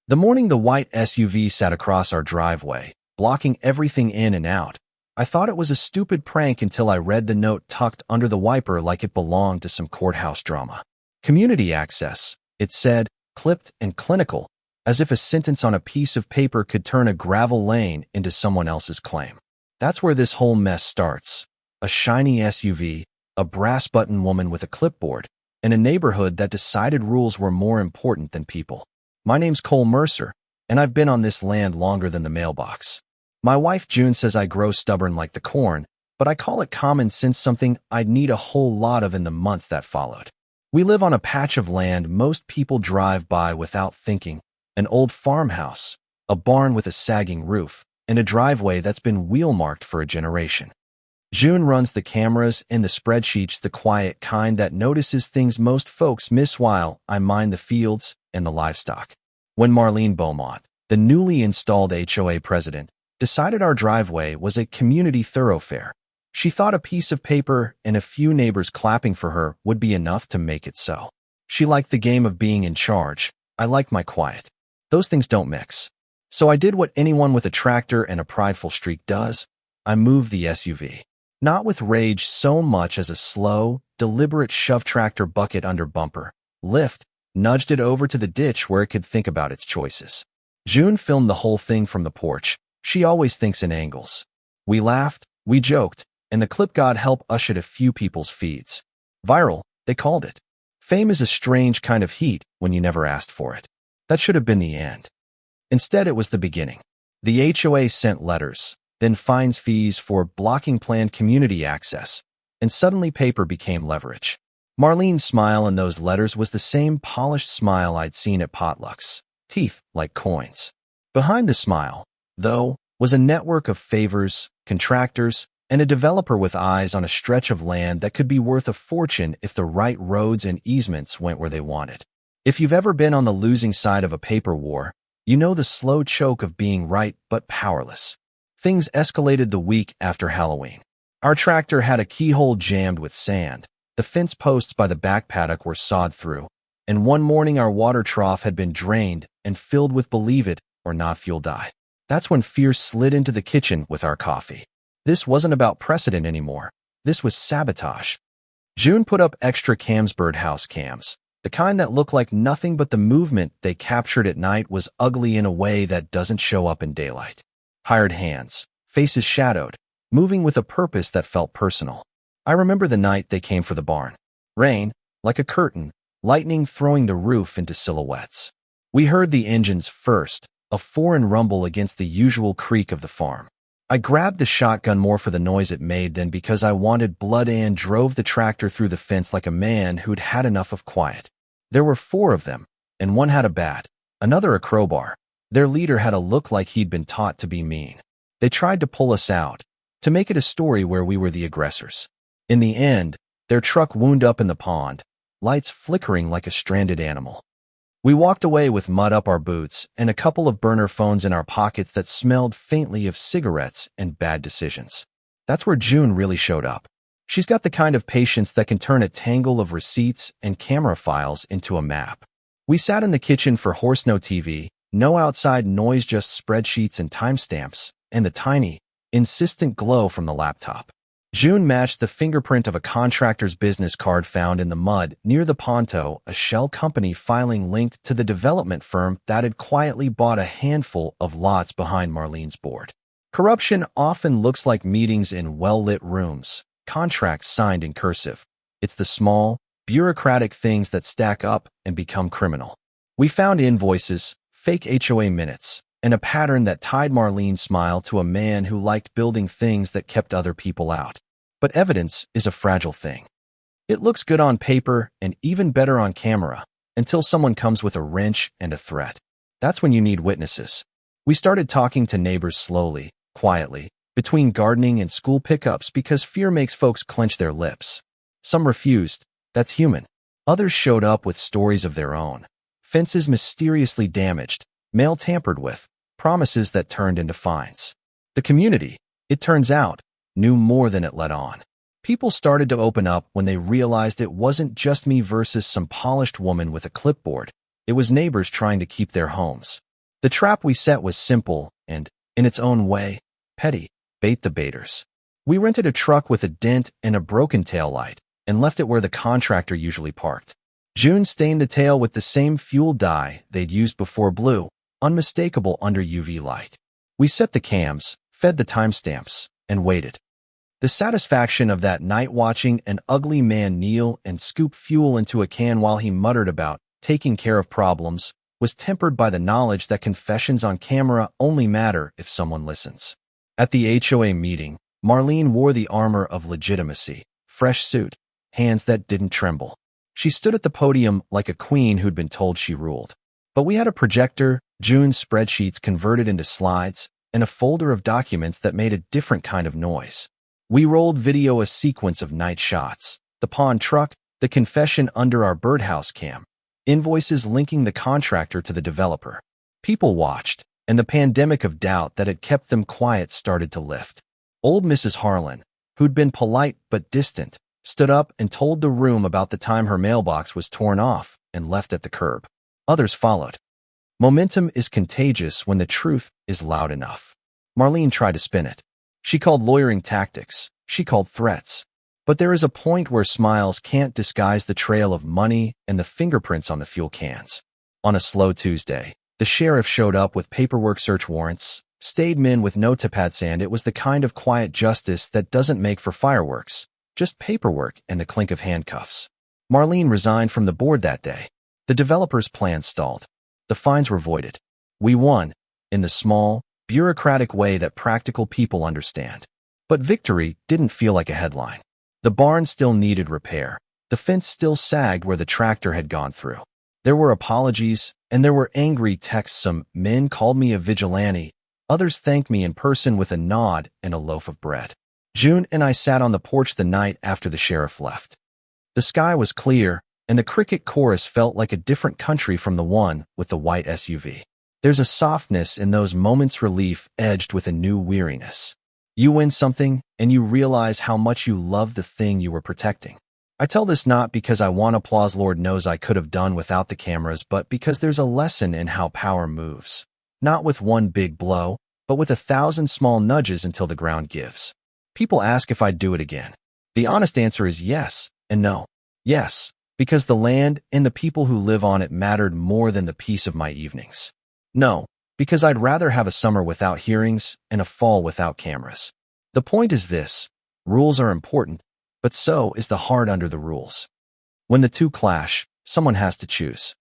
The morning the white SUV sat across our driveway, blocking everything in and out, I thought it was a stupid prank until I read the note tucked under the wiper like it belonged to some courthouse drama. Community access, it said, clipped and clinical, as if a sentence on a piece of paper could turn a gravel lane into someone else's claim. That's where this whole mess starts. A shiny SUV, a brass-button woman with a clipboard, and a neighborhood that decided rules were more important than people. My name's Cole Mercer, and I've been on this land longer than the mailbox. My wife June says I grow stubborn like the corn, but I call it common sense, something I'd need a whole lot of in the months that followed. We live on a patch of land most people drive by without thinking, an old farmhouse, a barn with a sagging roof, and a driveway that's been wheel-marked for a generation. June runs the cameras and the spreadsheets, the quiet kind that notices things most folks miss while I mind the fields and the livestock. When Marlene Beaumont, the newly installed HOA president, decided our driveway was a community thoroughfare, she thought a piece of paper and a few neighbors clapping for her would be enough to make it so. She liked the game of being in charge. I like my quiet. Those things don't mix. So I did what anyone with a tractor and a prideful streak does. I moved the SUV. Not with rage so much as a slow, deliberate shove tractor bucket under bumper, lift, nudged it over to the ditch where it could think about its choices. June filmed the whole thing from the porch. She always thinks in angles. We laughed, we joked, and the clip God help ushered a few people's feeds. Viral, they called it. Fame is a strange kind of heat when you never asked for it. That should have been the end. Instead, it was the beginning. The HOA sent letters, then fines, fees for blocking planned community access, and suddenly paper became leverage. Marlene's smile in those letters was the same polished smile I'd seen at potlucks, teeth like coins. Behind the smile, though, was a network of favors, contractors, and a developer with eyes on a stretch of land that could be worth a fortune if the right roads and easements went where they wanted. If you've ever been on the losing side of a paper war, you know the slow choke of being right but powerless. Things escalated the week after Halloween. Our tractor had a keyhole jammed with sand, the fence posts by the back paddock were sawed through, and one morning our water trough had been drained and filled with, believe it or not, fuel dye. That's when fear slid into the kitchen with our coffee. This wasn't about precedent anymore. This was sabotage. June put up extra cams, birdhouse cams. The kind that looked like nothing but the movement they captured at night was ugly in a way that doesn't show up in daylight. Hired hands, faces shadowed, moving with a purpose that felt personal. I remember the night they came for the barn. Rain, like a curtain, lightning throwing the roof into silhouettes. We heard the engines first, a foreign rumble against the usual creak of the farm. I grabbed the shotgun more for the noise it made than because I wanted blood, and drove the tractor through the fence like a man who'd had enough of quiet. There were 4 of them, and one had a bat, another a crowbar. Their leader had a look like he'd been taught to be mean. They tried to pull us out, to make it a story where we were the aggressors. In the end, their truck wound up in the pond, lights flickering like a stranded animal. We walked away with mud up our boots and a couple of burner phones in our pockets that smelled faintly of cigarettes and bad decisions. That's where June really showed up. She's got the kind of patience that can turn a tangle of receipts and camera files into a map. We sat in the kitchen for horse no TV, no outside noise, just spreadsheets and timestamps, and the tiny, insistent glow from the laptop. June matched the fingerprint of a contractor's business card found in the mud near the Ponto, a shell company filing linked to the development firm that had quietly bought a handful of lots behind Marlene's board. Corruption often looks like meetings in well-lit rooms, contracts signed in cursive. It's the small, bureaucratic things that stack up and become criminal. We found invoices, fake HOA minutes, and a pattern that tied Marlene's smile to a man who liked building things that kept other people out. But evidence is a fragile thing. It looks good on paper and even better on camera, until someone comes with a wrench and a threat. That's when you need witnesses. We started talking to neighbors slowly, quietly, between gardening and school pickups because fear makes folks clench their lips. Some refused. That's human. Others showed up with stories of their own. Fences mysteriously damaged, mail tampered with, promises that turned into fines. The community, it turns out, knew more than it let on. People started to open up when they realized it wasn't just me versus some polished woman with a clipboard. It was neighbors trying to keep their homes. The trap we set was simple and, in its own way, petty. Bait the baiters. We rented a truck with a dent and a broken taillight and left it where the contractor usually parked. June stained the tail with the same fuel dye they'd used before, blue, unmistakable under UV light. We set the cams, fed the timestamps, and waited. The satisfaction of that night watching an ugly man kneel and scoop fuel into a can while he muttered about taking care of problems was tempered by the knowledge that confessions on camera only matter if someone listens. At the HOA meeting, Marlene wore the armor of legitimacy, fresh suit, hands that didn't tremble. She stood at the podium like a queen who'd been told she ruled. But we had a projector, June's spreadsheets converted into slides, and a folder of documents that made a different kind of noise. We rolled video, a sequence of night shots, the pawn truck, the confession under our birdhouse cam, invoices linking the contractor to the developer. People watched, and the pandemic of doubt that had kept them quiet started to lift. Old Mrs. Harlan, who'd been polite but distant, stood up and told the room about the time her mailbox was torn off and left at the curb. Others followed. Momentum is contagious when the truth is loud enough. Marlene tried to spin it. She called lawyering tactics. She called threats. But there is a point where smiles can't disguise the trail of money and the fingerprints on the fuel cans. On a slow Tuesday, the sheriff showed up with paperwork, search warrants, stayed men with no tapads, and it was the kind of quiet justice that doesn't make for fireworks, just paperwork and the clink of handcuffs. Marlene resigned from the board that day. The developer's plan stalled. The fines were voided. We won, in the small, bureaucratic way that practical people understand. But victory didn't feel like a headline. The barn still needed repair. The fence still sagged where the tractor had gone through. There were apologies, and there were angry texts. Some men called me a vigilante. Others thanked me in person with a nod and a loaf of bread. June and I sat on the porch the night after the sheriff left. The sky was clear, and the cricket chorus felt like a different country from the one with the white SUV. There's a softness in those moments, relief edged with a new weariness. You win something, and you realize how much you love the thing you were protecting. I tell this not because I want applause, Lord knows I could have done without the cameras, but because there's a lesson in how power moves. Not with one big blow, but with 1,000 small nudges until the ground gives. People ask if I'd do it again. The honest answer is yes and no. Yes, because the land and the people who live on it mattered more than the peace of my evenings. No, because I'd rather have a summer without hearings and a fall without cameras. The point is this: rules are important, but so is the heart under the rules. When the two clash, someone has to choose.